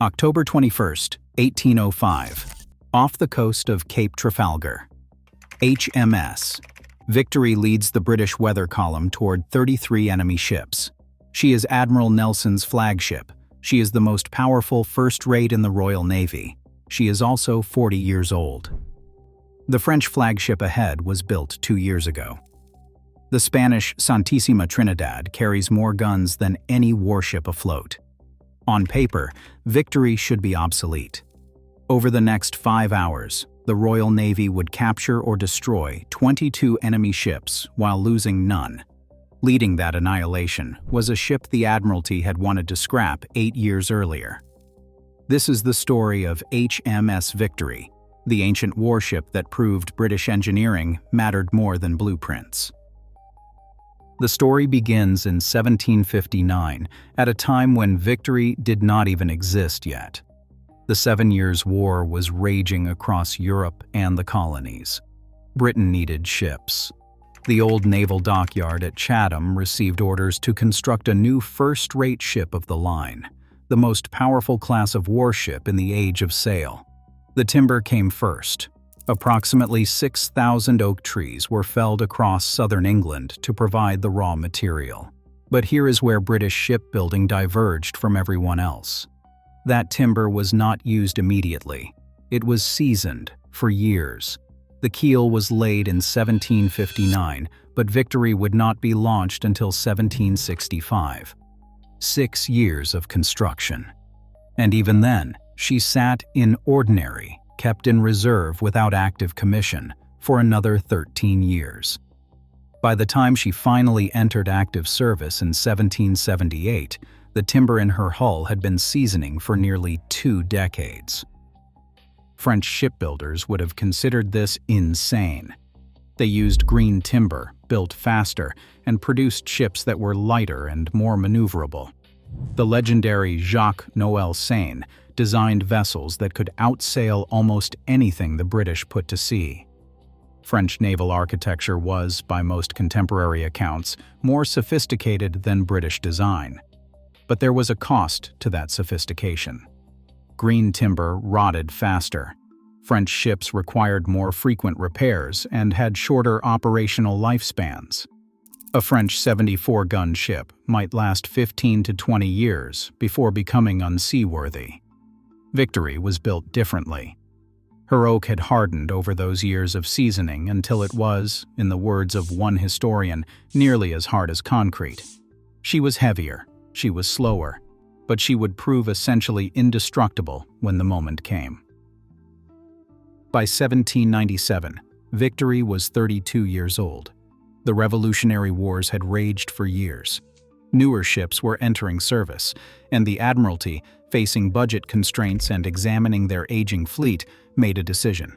October 21, 1805. Off the coast of Cape Trafalgar. HMS Victory leads the British weather column toward 33 enemy ships. She is Admiral Nelson's flagship. She is the most powerful first rate in the Royal Navy. She is also 40 years old. The French flagship ahead was built 2 years ago. The Spanish Santísima Trinidad carries more guns than any warship afloat. On paper, Victory should be obsolete. Over the next 5 hours, the Royal Navy would capture or destroy 22 enemy ships while losing none. Leading that annihilation was a ship the Admiralty had wanted to scrap 8 years earlier. This is the story of HMS Victory, the ancient warship that proved British engineering mattered more than blueprints. The story begins in 1759, at a time when Victory did not even exist yet. The 7 Years' War was raging across Europe and the colonies. Britain needed ships. The old naval dockyard at Chatham received orders to construct a new first-rate ship of the line, the most powerful class of warship in the age of sail. The timber came first. Approximately 6,000 oak trees were felled across southern England to provide the raw material. But here is where British shipbuilding diverged from everyone else. That timber was not used immediately. It was seasoned for years. The keel was laid in 1759, but Victory would not be launched until 1765. 6 years of construction. And even then, she sat in ordinary, kept in reserve without active commission, for another 13 years. By the time she finally entered active service in 1778, the timber in her hull had been seasoning for nearly 2 decades. French shipbuilders would have considered this insane. They used green timber, built faster, and produced ships that were lighter and more maneuverable. The legendary Jacques Noel Sain designed vessels that could outsail almost anything the British put to sea. French naval architecture was, by most contemporary accounts, more sophisticated than British design. But there was a cost to that sophistication. Green timber rotted faster. French ships required more frequent repairs and had shorter operational lifespans. A French 74-gun ship might last 15 to 20 years before becoming unseaworthy. Victory was built differently. Her oak had hardened over those years of seasoning until it was, in the words of one historian, nearly as hard as concrete. She was heavier, she was slower, but she would prove essentially indestructible when the moment came. By 1797, Victory was 32 years old. The Revolutionary Wars had raged for years. Newer ships were entering service, and the Admiralty, facing budget constraints and examining their aging fleet, made a decision.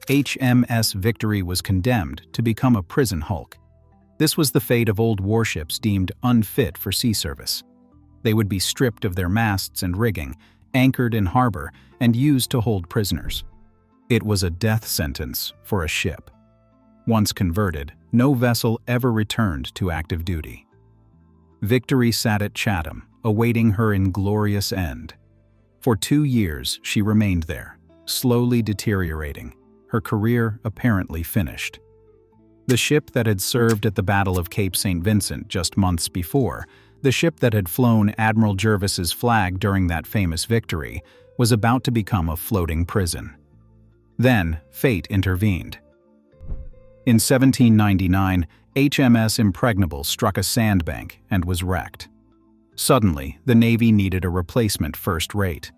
HMS Victory was condemned to become a prison hulk. This was the fate of old warships deemed unfit for sea service. They would be stripped of their masts and rigging, anchored in harbor, and used to hold prisoners. It was a death sentence for a ship. Once converted, no vessel ever returned to active duty. Victory sat at Chatham, awaiting her inglorious end. For 2 years she remained there, slowly deteriorating, her career apparently finished. The ship that had served at the Battle of Cape St. Vincent just months before, the ship that had flown Admiral Jervis's flag during that famous victory, was about to become a floating prison. Then, fate intervened. In 1799, HMS Impregnable struck a sandbank and was wrecked. Suddenly, the Navy needed a replacement first rate.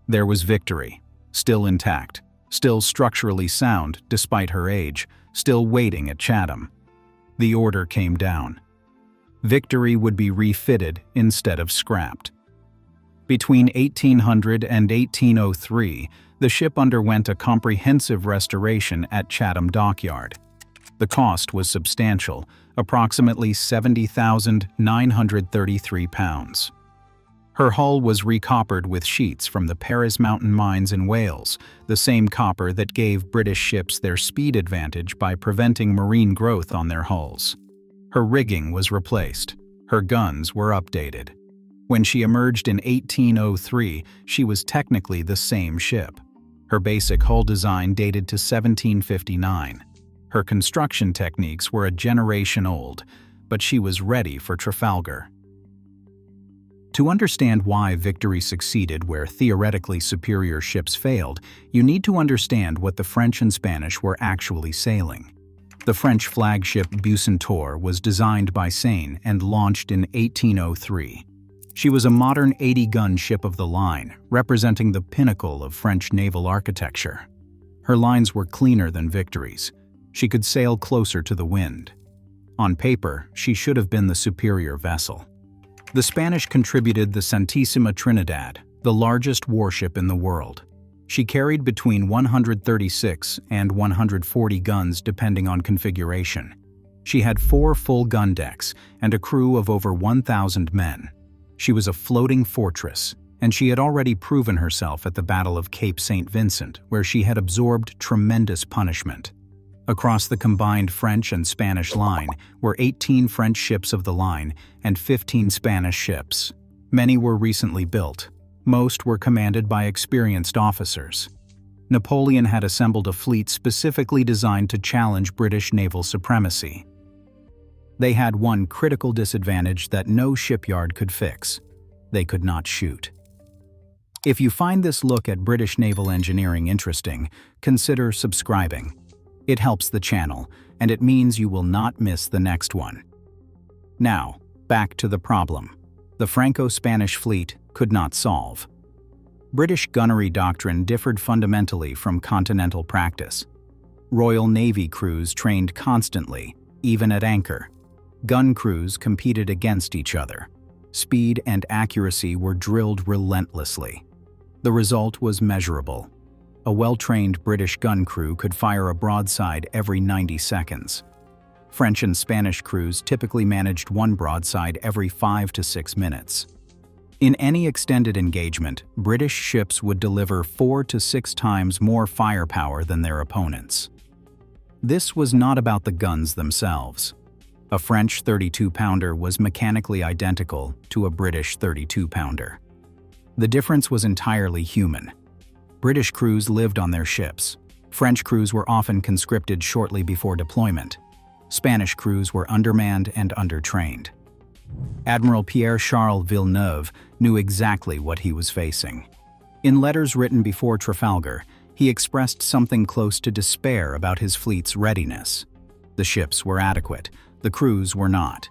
There was Victory, still intact, still structurally sound despite her age, still waiting at Chatham. The order came down. Victory would be refitted instead of scrapped. Between 1800 and 1803, the ship underwent a comprehensive restoration at Chatham Dockyard. The cost was substantial, approximately £70,933. Her hull was recoppered with sheets from the Paris Mountain mines in Wales, the same copper that gave British ships their speed advantage by preventing marine growth on their hulls. Her rigging was replaced. Her guns were updated. When she emerged in 1803, she was technically the same ship. Her basic hull design dated to 1759. Her construction techniques were a generation old, but she was ready for Trafalgar. To understand why Victory succeeded where theoretically superior ships failed, you need to understand what the French and Spanish were actually sailing. The French flagship Bucentaure was designed by Seine and launched in 1803. She was a modern 80-gun ship of the line, representing the pinnacle of French naval architecture. Her lines were cleaner than Victory's. She could sail closer to the wind. On paper, she should have been the superior vessel. The Spanish contributed the Santísima Trinidad, the largest warship in the world. She carried between 136 and 140 guns depending on configuration. She had 4 full gun decks and a crew of over 1,000 men. She was a floating fortress, and she had already proven herself at the Battle of Cape St. Vincent, where she had absorbed tremendous punishment. Across the combined French and Spanish line were 18 French ships of the line and 15 Spanish ships. Many were recently built. Most were commanded by experienced officers. Napoleon had assembled a fleet specifically designed to challenge British naval supremacy. They had one critical disadvantage that no shipyard could fix: they could not shoot. If you find this look at British naval engineering interesting, consider subscribing. It helps the channel, and it means you will not miss the next one. Now, back to the problem. The Franco-Spanish fleet could not solve. British gunnery doctrine differed fundamentally from continental practice. Royal Navy crews trained constantly, even at anchor. Gun crews competed against each other. Speed and accuracy were drilled relentlessly. The result was measurable. A well-trained British gun crew could fire a broadside every 90 seconds. French and Spanish crews typically managed one broadside every 5 to 6 minutes. In any extended engagement, British ships would deliver 4 to 6 times more firepower than their opponents. This was not about the guns themselves. A French 32-pounder was mechanically identical to a British 32-pounder. The difference was entirely human. British crews lived on their ships. French crews were often conscripted shortly before deployment. Spanish crews were undermanned and undertrained. Admiral Pierre-Charles Villeneuve knew exactly what he was facing. In letters written before Trafalgar, he expressed something close to despair about his fleet's readiness. The ships were adequate, the crews were not.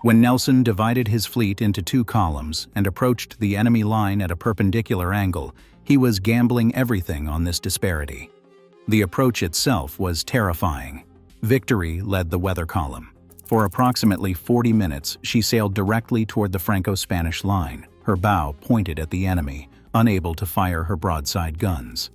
When Nelson divided his fleet into 2 columns and approached the enemy line at a perpendicular angle, he was gambling everything on this disparity. The approach itself was terrifying. Victory led the weather column. For approximately 40 minutes, she sailed directly toward the Franco-Spanish line, her bow pointed at the enemy, unable to fire her broadside guns.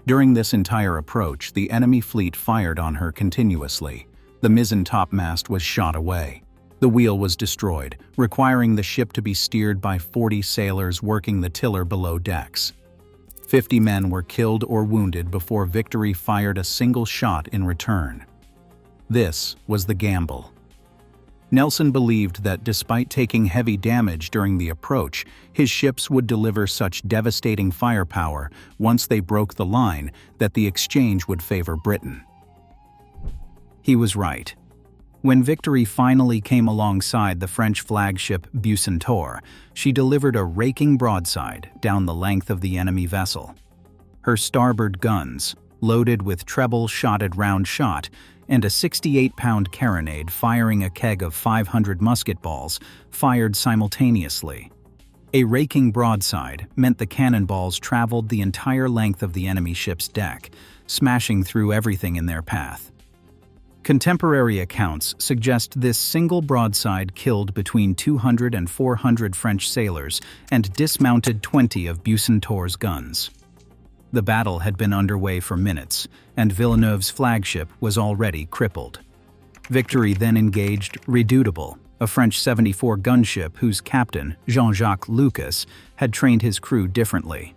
During this entire approach, the enemy fleet fired on her continuously. The mizzen topmast was shot away. The wheel was destroyed, requiring the ship to be steered by 40 sailors working the tiller below decks. 50 men were killed or wounded before Victory fired a single shot in return. This was the gamble. Nelson believed that despite taking heavy damage during the approach, his ships would deliver such devastating firepower once they broke the line that the exchange would favor Britain. He was right. When Victory finally came alongside the French flagship Bucentaure, she delivered a raking broadside down the length of the enemy vessel. Her starboard guns, loaded with treble-shotted round shot, and a 68-pound carronade firing a keg of 500 musket balls, fired simultaneously. A raking broadside meant the cannonballs traveled the entire length of the enemy ship's deck, smashing through everything in their path. Contemporary accounts suggest this single broadside killed between 200 and 400 French sailors and dismounted 20 of Bucentaure's guns. The battle had been underway for minutes, and Villeneuve's flagship was already crippled. Victory then engaged Redoutable, a French 74 gunship whose captain, Jean-Jacques Lucas, had trained his crew differently.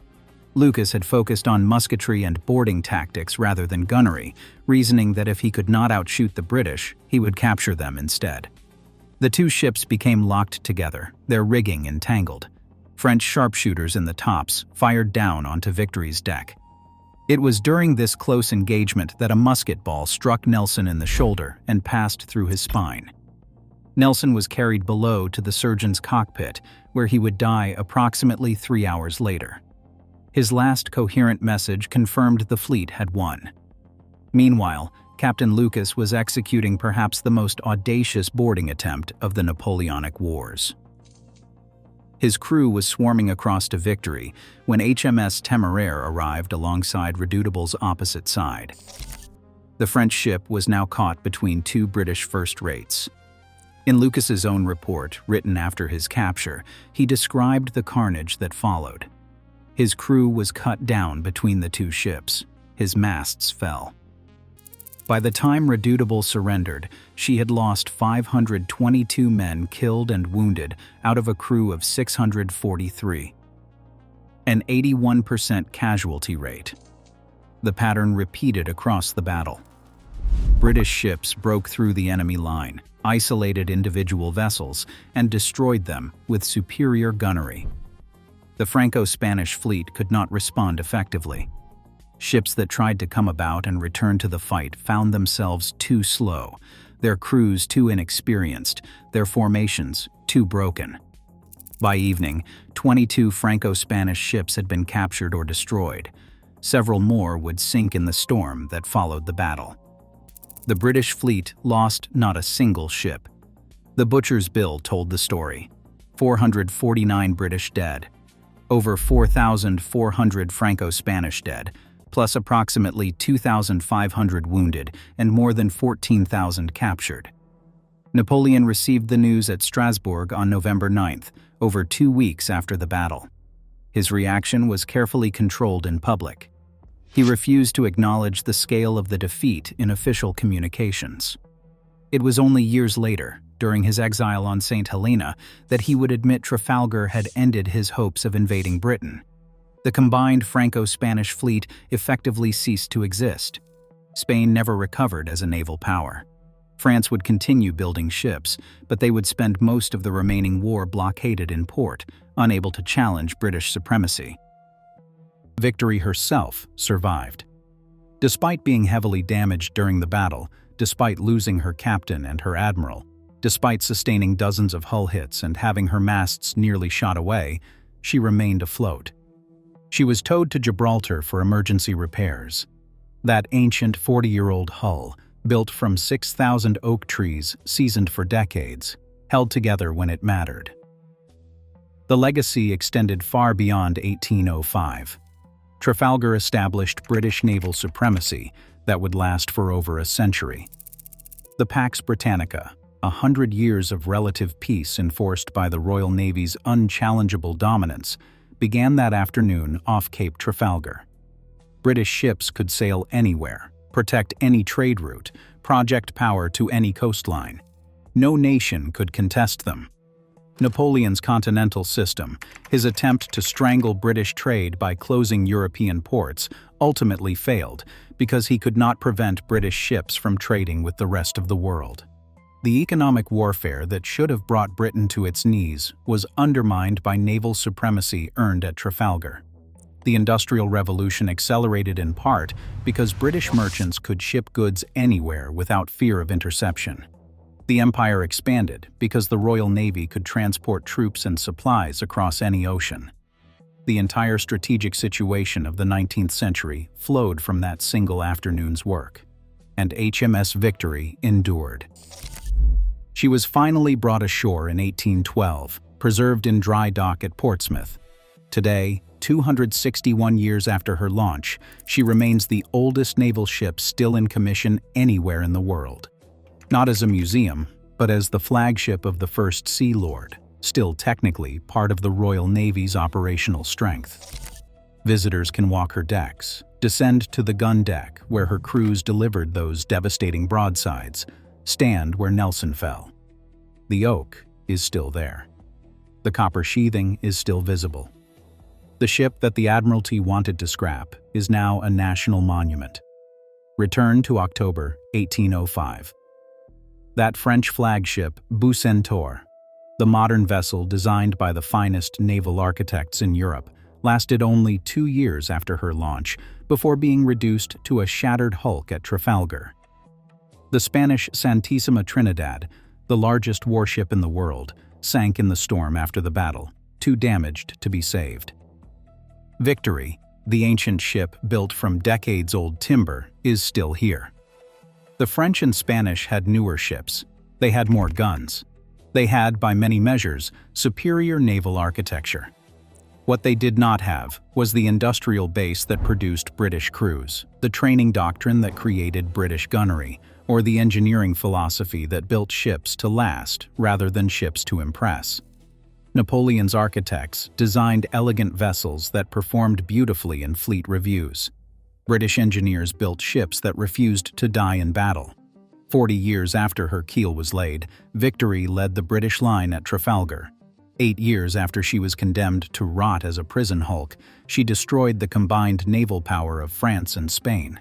Lucas had focused on musketry and boarding tactics rather than gunnery, reasoning that if he could not outshoot the British, he would capture them instead. The two ships became locked together, their rigging entangled. French sharpshooters in the tops fired down onto Victory's deck. It was during this close engagement that a musket ball struck Nelson in the shoulder and passed through his spine. Nelson was carried below to the surgeon's cockpit, where he would die approximately 3 hours later. His last coherent message confirmed the fleet had won. Meanwhile, Captain Lucas was executing perhaps the most audacious boarding attempt of the Napoleonic Wars. His crew was swarming across to Victory when HMS Temeraire arrived alongside Redoutable's opposite side. The French ship was now caught between two British first-rates. In Lucas's own report, written after his capture, he described the carnage that followed. His crew was cut down between the two ships. His masts fell. By the time Redoutable surrendered, she had lost 522 men killed and wounded out of a crew of 643. An 81% casualty rate. The pattern repeated across the battle. British ships broke through the enemy line, isolated individual vessels, and destroyed them with superior gunnery. The Franco-Spanish fleet could not respond effectively. Ships that tried to come about and return to the fight found themselves too slow, their crews too inexperienced, their formations too broken. By evening, 22 Franco-Spanish ships had been captured or destroyed. Several more would sink in the storm that followed the battle. The British fleet lost not a single ship. The Butcher's Bill told the story. 449 British dead. Over 4,400 Franco-Spanish dead, plus approximately 2,500 wounded and more than 14,000 captured. Napoleon received the news at Strasbourg on November 9th, over 2 weeks after the battle. His reaction was carefully controlled in public. He refused to acknowledge the scale of the defeat in official communications. It was only years later, during his exile on St. Helena, that he would admit Trafalgar had ended his hopes of invading Britain. The combined Franco-Spanish fleet effectively ceased to exist. Spain never recovered as a naval power. France would continue building ships, but they would spend most of the remaining war blockaded in port, unable to challenge British supremacy. Victory herself survived. Despite being heavily damaged during the battle, despite losing her captain and her admiral, despite sustaining dozens of hull hits and having her masts nearly shot away, she remained afloat. She was towed to Gibraltar for emergency repairs. That ancient 40-year-old hull, built from 6,000 oak trees seasoned for decades, held together when it mattered. The legacy extended far beyond 1805. Trafalgar established British naval supremacy that would last for over a century. The Pax Britannica, 100 years of relative peace enforced by the Royal Navy's unchallengeable dominance, began that afternoon off Cape Trafalgar. British ships could sail anywhere, protect any trade route, project power to any coastline. No nation could contest them. Napoleon's continental system, his attempt to strangle British trade by closing European ports, ultimately failed because he could not prevent British ships from trading with the rest of the world. The economic warfare that should have brought Britain to its knees was undermined by naval supremacy earned at Trafalgar. The Industrial Revolution accelerated in part because British merchants could ship goods anywhere without fear of interception. The empire expanded because the Royal Navy could transport troops and supplies across any ocean. The entire strategic situation of the 19th century flowed from that single afternoon's work. And HMS Victory endured. She was finally brought ashore in 1812, preserved in dry dock at Portsmouth. Today, 261 years after her launch, she remains the oldest naval ship still in commission anywhere in the world. Not as a museum, but as the flagship of the First Sea Lord, still technically part of the Royal Navy's operational strength. Visitors can walk her decks, descend to the gun deck where her crews delivered those devastating broadsides, stand where Nelson fell. The oak is still there. The copper sheathing is still visible. The ship that the Admiralty wanted to scrap is now a national monument. Return to October 1805. That French flagship, Bucentaure, the modern vessel designed by the finest naval architects in Europe, lasted only 2 years after her launch before being reduced to a shattered hulk at Trafalgar. The Spanish Santísima Trinidad, the largest warship in the world, sank in the storm after the battle, too damaged to be saved. Victory, the ancient ship built from decades-old timber, is still here. The French and Spanish had newer ships. They had more guns. They had, by many measures, superior naval architecture. What they did not have was the industrial base that produced British crews, the training doctrine that created British gunnery, or the engineering philosophy that built ships to last rather than ships to impress. Napoleon's architects designed elegant vessels that performed beautifully in fleet reviews. British engineers built ships that refused to die in battle. 40 years after her keel was laid, Victory led the British line at Trafalgar. 8 years after she was condemned to rot as a prison hulk, she destroyed the combined naval power of France and Spain.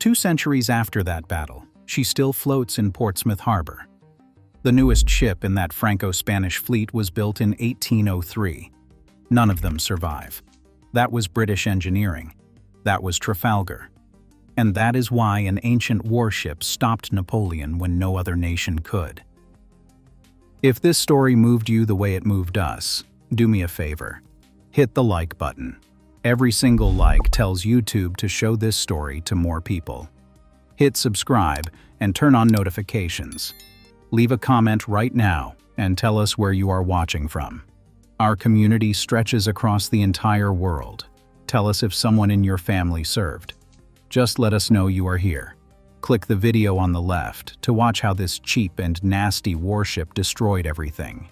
2 centuries after that battle, she still floats in Portsmouth Harbor. The newest ship in that Franco-Spanish fleet was built in 1803. None of them survive. That was British engineering. That was Trafalgar. And that is why an ancient warship stopped Napoleon when no other nation could. If this story moved you the way it moved us, do me a favor. Hit the like button. Every single like tells YouTube to show this story to more people. Hit subscribe and turn on notifications. Leave a comment right now and tell us where you are watching from. Our community stretches across the entire world. Tell us if someone in your family served. Just let us know you are here. Click the video on the left to watch how this cheap and nasty warship destroyed everything.